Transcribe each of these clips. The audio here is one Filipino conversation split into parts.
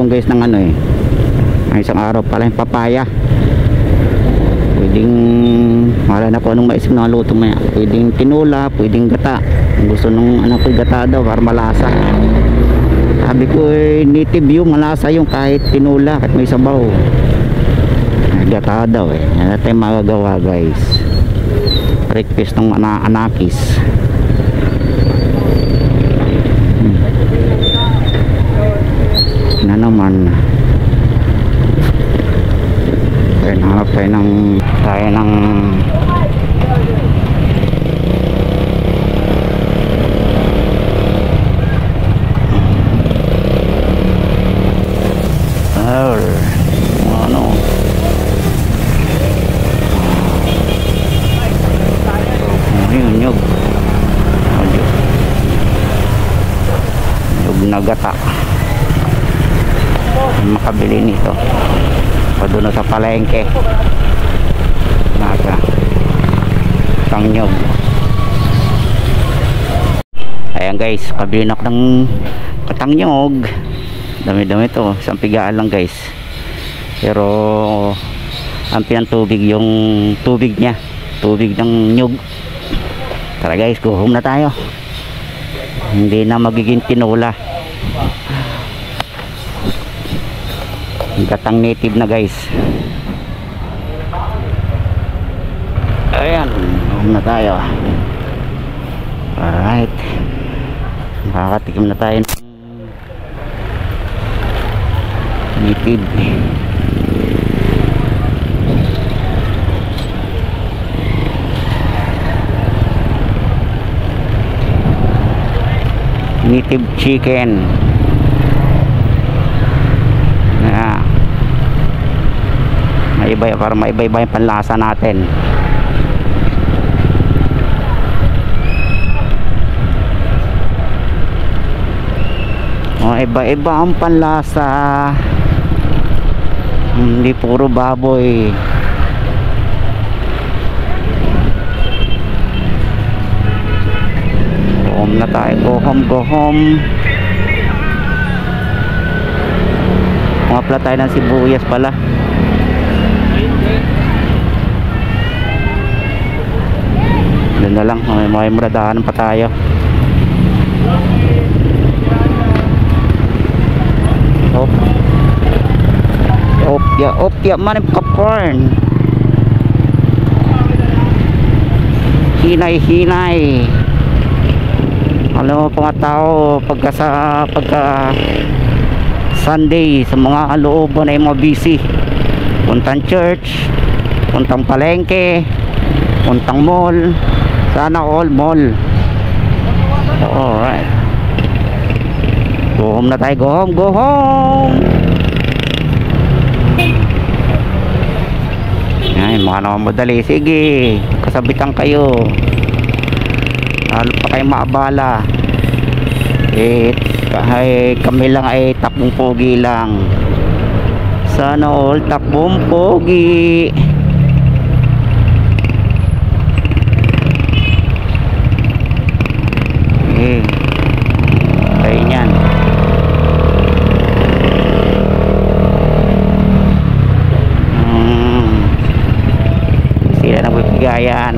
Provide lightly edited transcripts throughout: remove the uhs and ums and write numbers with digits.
lutong guys ng ano eh. Ay, isang araw pala yung papaya. Pwedeng, wala na ko anong maisip na lutong maya. Pwedeng tinula, pwedeng gata. Gusto nung anak ko gata daw para malasa. Sabi ko eh, native yung malasa yung kahit tinula, kahit may sabaw. Gata daw eh. Yan natin magagawa guys. Breakfast ng anakis. Na naman. Kaya nahanap tayo ng ano nyug na gata. Makabili nito o doon sa palengke naga tangnyog. Ayan guys, kabili na ng katangnyog. Dami-dami to, isang pigaan lang guys, pero ampi ang tubig, yung tubig nya, tubig ng nyug. Tara guys, go home na tayo. Hindi na magiging tinula, gatang native na guys. Ayan, home na tayo. Alright, makakatikim na tayo ng native. Native chicken. Maiba, para maiba-iba yung panlasa natin. Iba-iba ang panlasa, hindi puro baboy. Home na tayo, go home. Mapla tayo ng sibuyas pala. Doon na lang, may muradahan pa tayo. Opya man yung popcorn. Hinay. Alam mo pa nga tao pagka Sunday sa mga looban ay mga busy, puntang church, puntang palengke, puntang mall, sana all mall. Alright, go home na tayo. Go home. Ay, mga naman madali. Sige, kasabitan kayo, lalo pa kayo maabala. Kami lang ay takbong pogi lang. Sana all takbong pogi. Ayun yan. Sila na bigayan.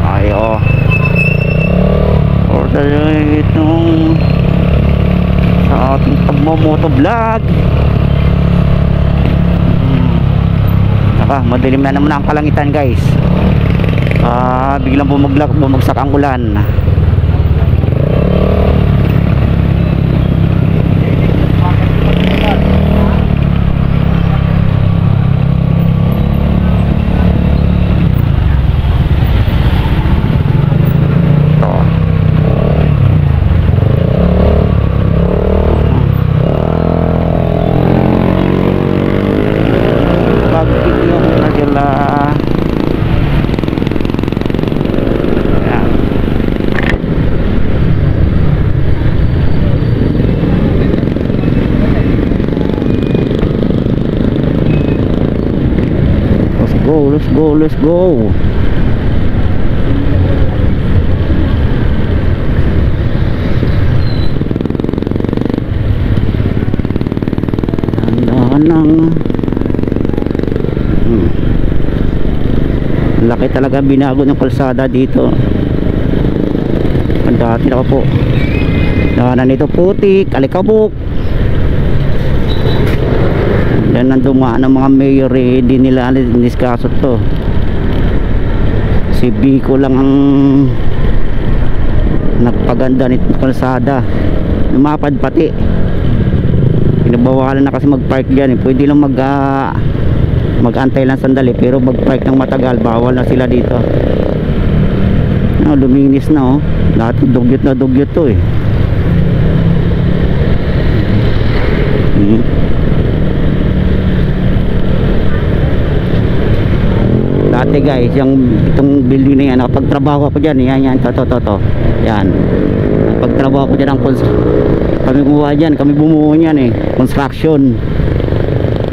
Ayo. Order itong sa ating pagmomotovlog. Madilim na naman ang kalangitan guys. Biglang bumagsak ang ulan. Let's go. talaga binago ng kalsada dito. Ang dati ako po na nito putik, alikabok. Yan ang dumaan ng mga mayor eh, di nila niskaso to. Si Biko lang ang nagpaganda nito kalsada, lumapad pati. Pinabawalan na kasi mag-park dyan eh. Pwede lang mag-antay lang sandali, pero mag-park ng matagal bawal na sila dito. Luminis na oh. Dati dugyot na dugyot to eh. Dati guys, itong building na yan, pagtrabaho ako dyan, yan, to. Yan, pagtrabaho ako dyan kami gumawa dyan, kami bumuo niyan eh, construction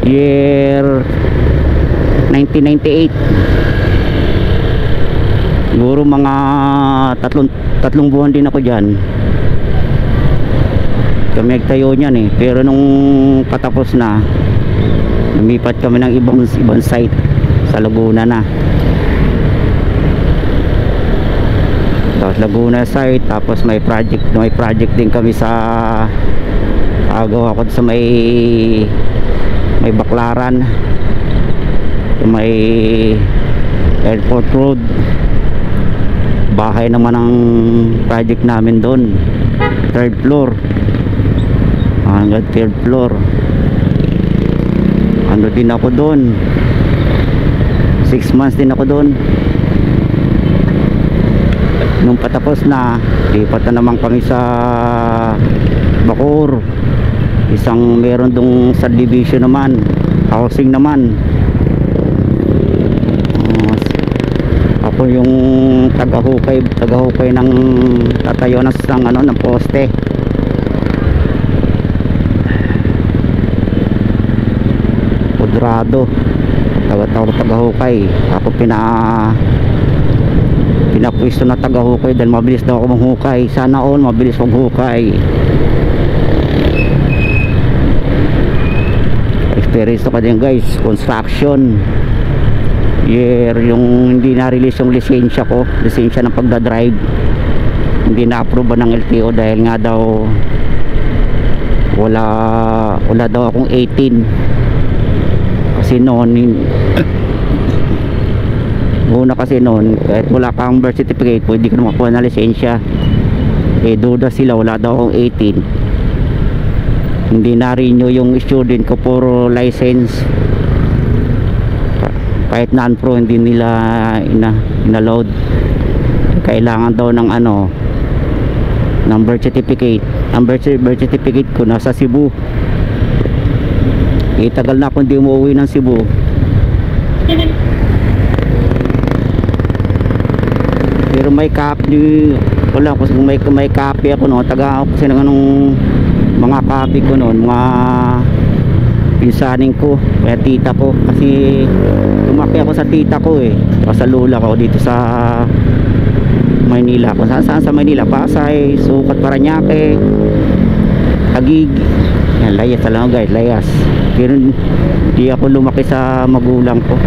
year 1998. Siguro mga tatlong buwan din ako dyan, kami nagtayo niyan eh. Pero nung patapos na, lumipat kami ng ibang site sa Laguna na. Tapos Laguna site, tapos may project din kami sa agaw ako sa may Baclaran, sa may Airport Road. Bahay naman ang project namin doon, 3rd floor hanggang 3rd floor. Ano din ako doon, 6 months din ako doon. Nung patapos na, lipat na naman kami sa Bacoor. Meron dong subdivision naman, housing naman. Ako yung tagahukay ng tatayo ng poste. Kudrado, tagahukay. Ako pinapwisto na tagahukay dahil mabilis daw ako manghukay. Sana all mabilis maghukay. Experience ko din guys, construction year, yung hindi na-release yung lisensya ng pagdadrive. Hindi na-approve ng LTO dahil nga daw wala daw akong 18. Kasi noon kahit wala kang birth certificate, pwede ka na makakuha na lisensya. Duda sila, wala daw akong 18. Hindi na-renew yung student ko, puro license. Kahit non-pro hindi nila ina-load. Kailangan daw ng ng birth certificate. Ang birth certificate ko nasa Cebu. Tagal na akong hindi umuwi ng Cebu. Pero may copy, wala ko kung may copy ako no. Taga ako kasi ng mga copy ko noon, mga pinsaning ko, kaya tita ko, kasi lumaki ako sa tita ko eh, o sa lula ko dito sa Maynila. Kung saan sa Maynila, Pasay, Sukat, Paranaque, Taguig, yan, layas talaga guys, layas. Pero di ako lumaki sa magulang ko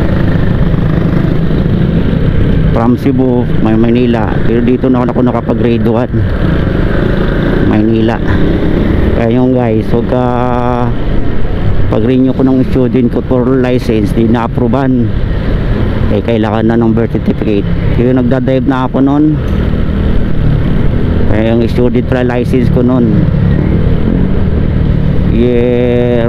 from Cebu, Maynila. Pero dito na ako nakapag-grade 1 Maynila. Kaya yung guys, huwag ka pag-renew ko ng student ko for license, di na-approvean, kailangan na ng birth certificate. Kaya nagdadrive na ako noon, kaya yung student para license ko noon year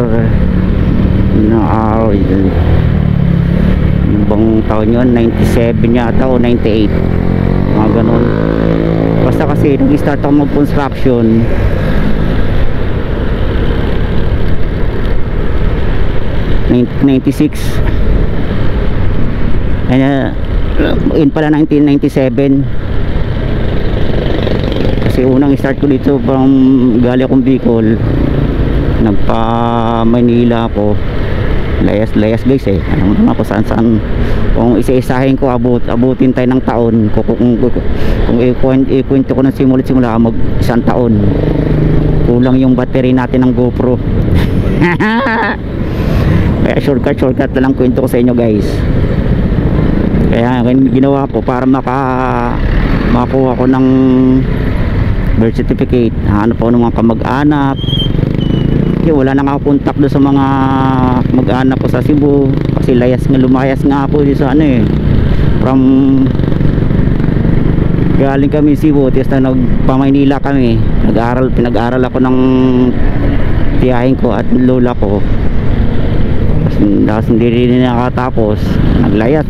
bang taon yun, 97 yata o 98, mga ganon. Basta kasi nag-start ako mag-construction 96, in pala 1997. Kasi unang start ko dito from gali akong Bicol, nagpa Manila ako, layas guys eh. Alam mo ako saan kung isa-isahin ko, abutin tayo ng taon. Kung ikwento ko ng simula mag isang taon, kulang yung battery natin ng GoPro. Kaya shortcut na lang kwento ko sa inyo guys. Kaya ginawa ko para makakuha ko ng birth certificate. Hanap po ng mga kamag-anak. Kasi wala na ako contact doon sa mga mag-anak ko sa Cebu. Kasi lumayas nga po dito sa from galing kami Cebu, tapos na nagpamaynila kami. Pinag-aral ako ng tiyahin ko at lola ko. Tapos hindi rin nakatapos, naglayas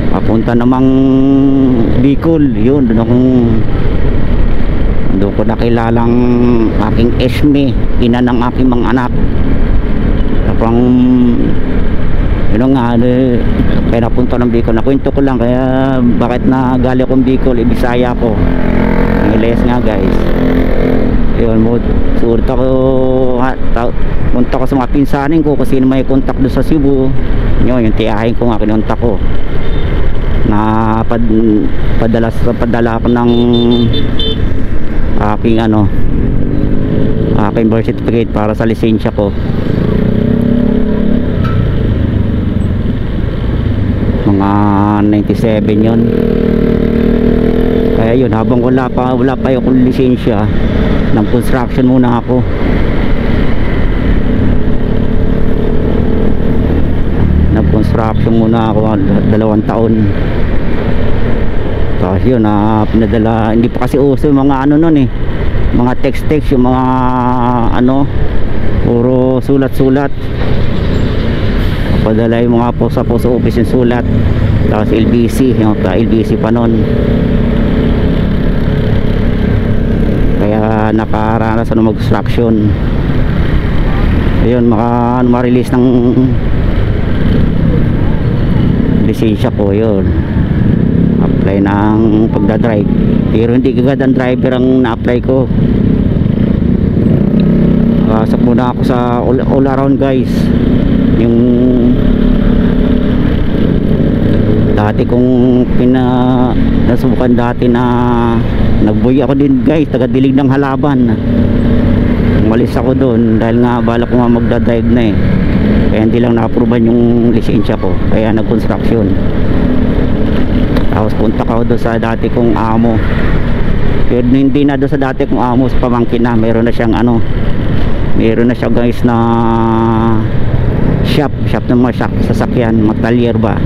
papunta namang Bicol. Yun, doon ko nakilalang aking Esme, ina ng aking mga anak. Tapos yun nga, kaya napunta ng Bicol. Nakwento ko lang kaya bakit na gali akong Bicol, Bisaya ko. Nilayas nga guys. Yun mo, sulit ako, punta ko sa mga pinsanin ko kasi may contact doon sa Cebu. Yun, yung tiyahin ko nga, kinontak ko na padala ko ng aking aking birth certificate para sa lisensya ko. Mga 97 yun. Kaya yun, habang wala pa yung lisensya, ng construction muna ako. Nag-construction muna ako 2 taon. Tapos yun, pinadala. Hindi pa kasi uso yung mga nun mga text, yung mga puro sulat-sulat. Padala yung mga post office yung sulat. Tapos LBC, yung LBC pa nun. Kaya nakaranas ng mag-construction. Ayun, ma-release ng lisensya ko. Yun, apply ng pagdadrive, pero hindi kagad ang driver ang na-apply ko. Pasok muna ako sa all around guys. Yung dati kong nasubukan dati na nagbuy ako din guys, taga-dilig ng halaban. Umalis ako doon dahil nga bala ko nga magdadrive na kaya hindi lang na-approvean yung lisensya ko, kaya nag-construction. Tapos punta ko doon sa dati kong amo, pero hindi na doon sa dati kong amo, sa pamangkin na. Meron na siyang meron na siya guys na shop ng mga sasakyan, matalyer ba.